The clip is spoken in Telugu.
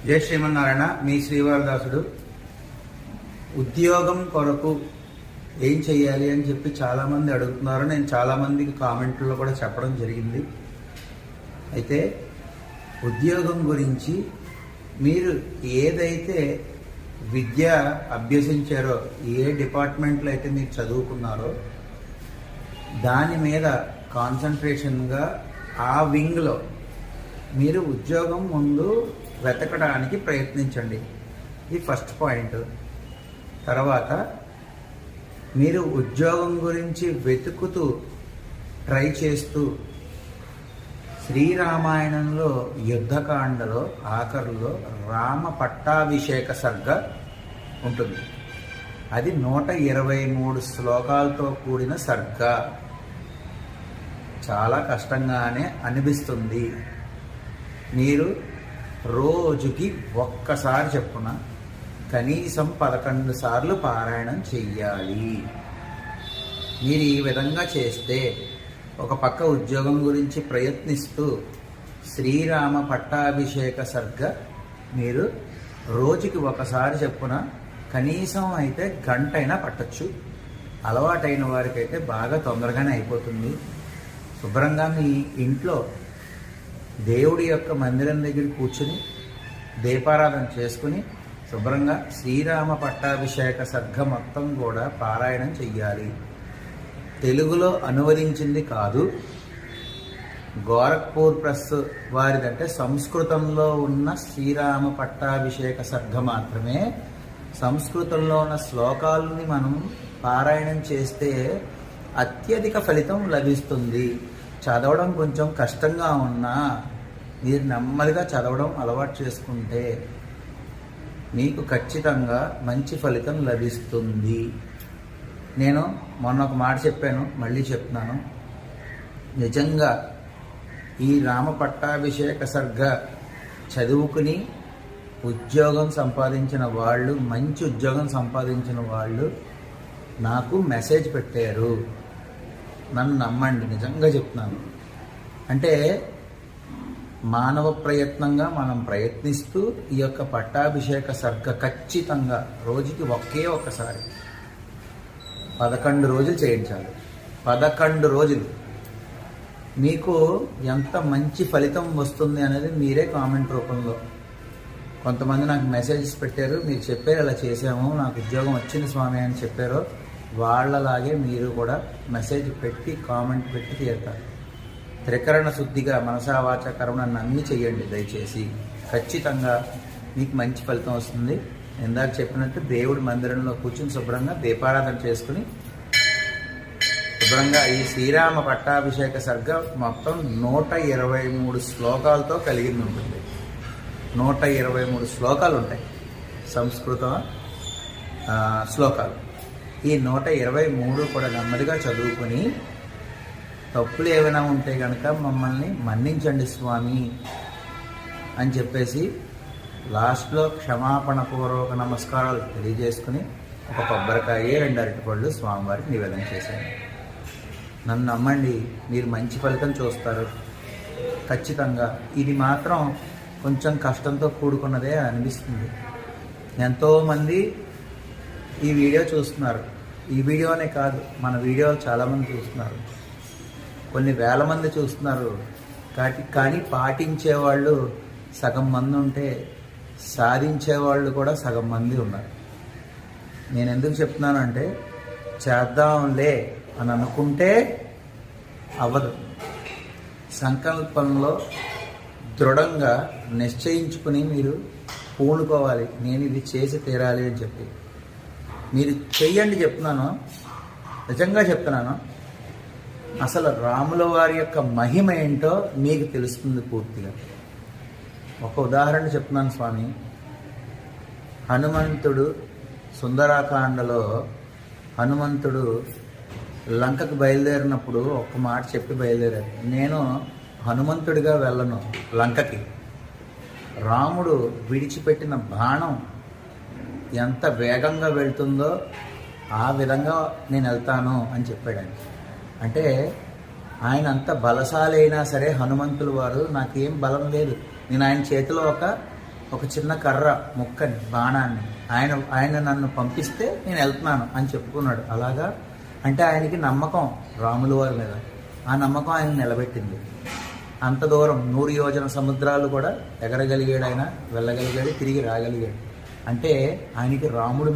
జయ శ్రీమన్నారాయణ. మీ శ్రీవారదాసుడు. ఉద్యోగం కొరకు ఏం చెయ్యాలి అని చెప్పి చాలామంది అడుగుతున్నారు. నేను చాలామందికి కామెంట్లో కూడా చెప్పడం జరిగింది. అయితే ఉద్యోగం గురించి మీరు ఏదైతే విద్య అభ్యసించారో, ఏ డిపార్ట్మెంట్లో అయితే మీరు చదువుకున్నారో దాని మీద కాన్సన్ట్రేషన్గా ఆ వింగ్లో మీరు ఉద్యోగం ముందు వెతకడానికి ప్రయత్నించండి. ఇది ఫస్ట్ పాయింట్. తర్వాత మీరు ఉద్యోగం గురించి వెతుకుతూ ట్రై చేస్తూ శ్రీరామాయణంలో యుద్ధకాండలో ఆఖరులో రామ పట్టాభిషేక సర్గ ఉంటుంది. అది 123 శ్లోకాలతో కూడిన సర్గ. చాలా కష్టంగానే అనిపిస్తుంది. మీరు రోజుకి ఒక్కసారి చెప్పున కనీసం 11 సార్లు పారాయణం చెయ్యాలి. మీరు ఈ విధంగా చేస్తే ఒక పక్క ఉద్యోగం గురించి ప్రయత్నిస్తూ శ్రీరామ పట్టాభిషేక సర్గ మీరు రోజుకి ఒకసారి చెప్పున కనీసం అయితే గంటైనా పట్టచ్చు. అలవాటైన వారికైతే బాగా తొందరగానే అయిపోతుంది. శుభ్రంగా మీ ఇంట్లో దేవుడి యొక్క మందిరం దగ్గర కూర్చుని దీపారాధన చేసుకుని శుభ్రంగా శ్రీరామ పట్టాభిషేక సర్గ మొత్తం కూడా పారాయణం చెయ్యాలి. తెలుగులో అనువదించింది కాదు. గోరఖ్పూర్ ప్రెస్ వారిదంటే సంస్కృతంలో ఉన్న శ్రీరామ పట్టాభిషేక సర్గ మాత్రమే. సంస్కృతంలో ఉన్న శ్లోకాలని మనం పారాయణం చేస్తే అత్యధిక ఫలితం లభిస్తుంది. చదవడం కొంచెం కష్టంగా ఉన్నా మీరు నెమ్మదిగా చదవడం అలవాటు చేసుకుంటే మీకు ఖచ్చితంగా మంచి ఫలితం లభిస్తుంది. నేను మొన్న ఒక మాట చెప్పాను, మళ్ళీ చెప్తున్నాను. నిజంగా ఈ రామ పట్టాభిషేక సర్గ చదువుకుని ఉద్యోగం సంపాదించిన వాళ్ళు, మంచి ఉద్యోగం సంపాదించిన వాళ్ళు నాకు మెసేజ్ పెట్టారు. నన్ను నమ్మండి, నిజంగా చెప్తున్నాను. అంటే మానవ ప్రయత్నంగా మనం ప్రయత్నిస్తూ ఈ యొక్క పట్టాభిషేక సర్గ ఖచ్చితంగా రోజుకి ఒక్కసారి 11 రోజులు చేయించాలి. 11 రోజులు మీకు ఎంత మంచి ఫలితం వస్తుంది అనేది మీరే కామెంట్ రూపంలో. కొంతమంది నాకు మెసేజెస్ పెట్టారు, మీరు చెప్పారు ఇలా చేసాము, నాకు ఉద్యోగం వచ్చింది స్వామి అని చెప్పారో వాళ్ళలాగే మీరు కూడా మెసేజ్ పెట్టి కామెంట్ పెట్టి తీరుతారు. త్రికరణ శుద్ధిగా మనసా వాచ కర్మ అన్నీ చెయ్యండి దయచేసి. ఖచ్చితంగా మీకు మంచి ఫలితం వస్తుంది. ఇందాక చెప్పినట్టు దేవుడి మందిరంలో కూర్చుని శుభ్రంగా దీపారాధన చేసుకుని శుభ్రంగా ఈ శ్రీరామ పట్టాభిషేక సర్గ మొత్తం 123 శ్లోకాలతో కలిగింది ఉంటుంది. 123 శ్లోకాలు ఉంటాయి, సంస్కృత శ్లోకాలు. ఈ 123 కూడా నెమ్మదిగా చదువుకొని తప్పులు ఏమైనా ఉంటే కనుక మమ్మల్ని మన్నించండి స్వామి అని చెప్పేసి లాస్ట్లో క్షమాపణ పూర్వక నమస్కారాలు తెలియజేసుకుని ఒక కొబ్బరికాయ 2 అరటిపళ్ళు స్వామివారికి నివేదన చేశాను. నన్ను నమ్మండి, మీరు మంచి ఫలితం చూస్తారు ఖచ్చితంగా. ఇది మాత్రం కొంచెం కష్టంతో కూడుకున్నదే అనిపిస్తుంది. ఎంతోమంది ఈ వీడియో చూస్తున్నారు. ఈ వీడియోనే కాదు, మన వీడియోలు చాలామంది చూస్తున్నారు. కొన్ని వేల మంది చూస్తున్నారు. కానీ పాటించేవాళ్ళు సగం మంది ఉంటే సాధించేవాళ్ళు కూడా సగం మంది ఉన్నారు. నేను ఎందుకు చెప్తున్నానంటే చేద్దాంలే అని అనుకుంటే అవ్వదు. సంకల్పంలో దృఢంగా నిశ్చయించుకుని మీరు పూనుకోవాలి, నేను ఇది చేసి తీరాలి అని చెప్పి. మీరు చెయ్యండి, చెప్తున్నాను, నిజంగా చెప్తున్నాను. అసలు రాముల వారి యొక్క మహిమ ఏంటో మీకు తెలుస్తుంది పూర్తిగా. ఒక ఉదాహరణ చెప్తున్నాను స్వామి. హనుమంతుడు సుందరాకాండలో హనుమంతుడు లంకకు బయలుదేరినప్పుడు ఒక్క మాట చెప్పి బయలుదేరాడు. నేను హనుమంతుడిగా వెళ్ళను లంకకి. రాముడు విడిచిపెట్టిన బాణం ఎంత వేగంగా వెళ్తుందో ఆ విధంగా నేను వెళ్తాను అని చెప్పాడు ఆయన. అంటే ఆయన అంత బలశాలి అయినా సరే హనుమంతుల వారు నాకేం బలం లేదు, నేను ఆయన చేతిలో ఒక ఒక చిన్న కర్ర ముక్కని బాణాన్ని ఆయన నన్ను పంపిస్తే నేను వెళ్తున్నాను అని చెప్పుకున్నాడు. అలాగా అంటే ఆయనకి నమ్మకం రాముల వారి మీద, ఆ నమ్మకం ఆయన నిలబెట్టింది. అంత దూరం 100 యోజన సముద్రాలు కూడా ఎగరగలిగాడు, ఆయన వెళ్ళగలిగాడు, తిరిగి రాగలిగాడు. అంటే ఆయనకి రాముడి మీద